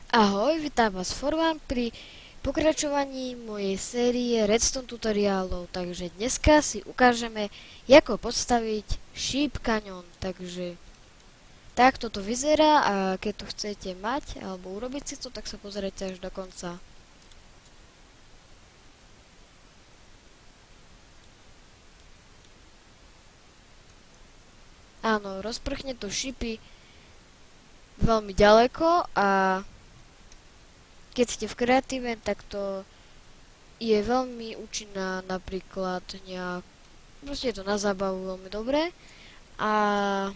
Ahoj, vítam vás Forvan pri pokračovaní mojej série Redstone tutoriálov. Takže dneska si ukážeme, ako postaviť Sheep Canyon. Takže takto to vyzerá a keď to chcete mať alebo urobiť si to, tak sa pozerajte až do konca. Áno, rozprchne to šipy veľmi ďaleko a keď ste v kreatíve, tak to je veľmi účinná napríklad proste je to na zábavu veľmi dobré a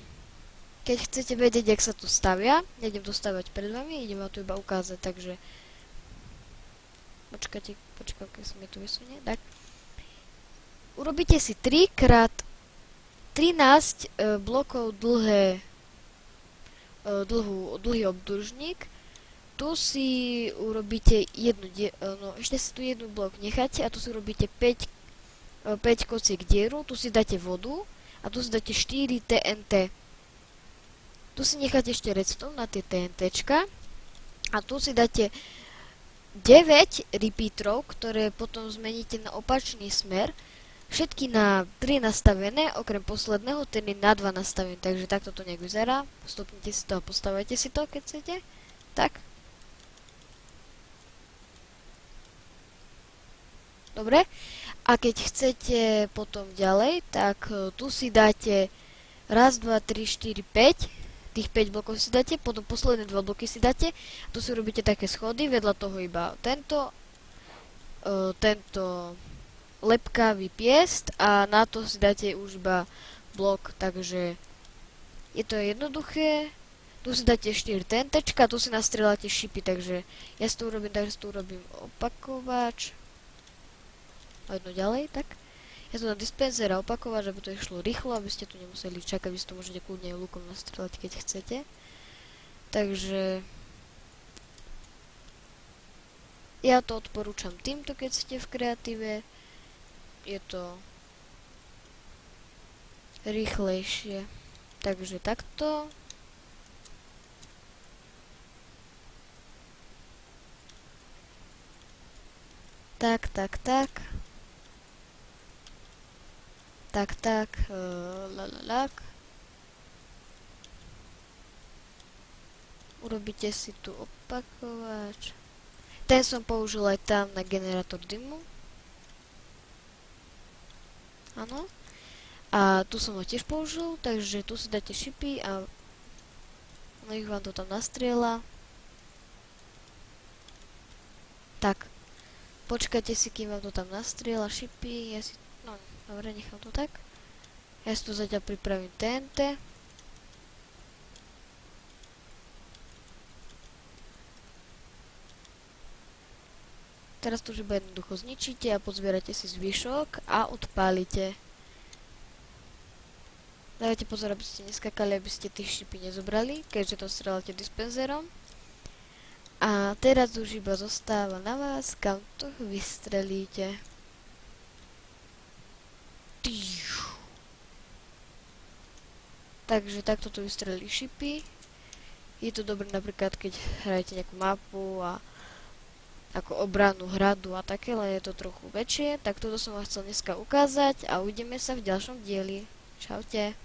keď chcete vedieť, jak sa tu stavia, nejdem to stavať pred vami, idem vám to iba ukázať, takže počkajte, keď sa mi tu vysunie, tak urobíte si 3x13 blokov dlhý obdĺžnik. Tu si urobíte ešte si tu jednu blok necháte a tu si urobíte 5 kociek dieru, tu si dáte vodu a tu si dáte 4 TNT. Tu si necháte ešte redstone na tie TNTčka a tu si dáte 9 repeaterov, ktoré potom zmeníte na opačný smer. Všetky na 3 nastavené, okrem posledného, ten je na 2 nastavený, takže takto to nejak vyzerá. Stopnite si to a postavajte si to, keď chcete. Tak. Dobre. A keď chcete potom ďalej, tak tu si dáte raz, 2, 3, 4, 5. Tých 5 blokov si dáte, potom posledné 2 bloky si dáte. Tu si robíte také schody, vedľa toho iba tento lepkavý piest a na to si dáte už iba blok, takže je to jednoduché. Tu si dáte 4 TNTčka, tu si nastrieľate šipy, takže ja si to urobím, takže si tu urobím opakovač. A jedno ďalej, tak. Ja tu dám dispenser a opakovač, aby to išlo rýchlo, aby ste tu nemuseli čakať, vy si to môžete kľudne lukom nastrieľať, keď chcete. Takže ja to odporúčam týmto, keď ste v kreatíve. Je to rýchlejšie. Takže takto. Tak. Lalalak. Urobíte si tu opakovač. Ten som použil aj tam na generátor dymu. Áno. A tu som ho tiež použil, takže tu si dáte šipy a nech vám to tam nastrieľa. Tak. Počkajte si, kým vám to tam nastrieľa šipy. Dobre, nechám to tak. Ja si tu zatiaľ pripravím TNT. Teraz to už iba jednoducho zničíte a pozbierate si zvyšok a odpálite. Dajte pozor, aby ste neskakali, aby ste tých šipy nezobrali, keďže to strieľate dispenzerom. A teraz už iba zostáva na vás, kam to vystrelíte. Takže takto to vystrelili šipy. Je to dobré napríklad, keď hrajete nejakú mapu a ako obranu hradu a také, len je to trochu väčšie. Tak toto som vám chcel dneska ukázať a uvidíme sa v ďalšom dieli. Čaute.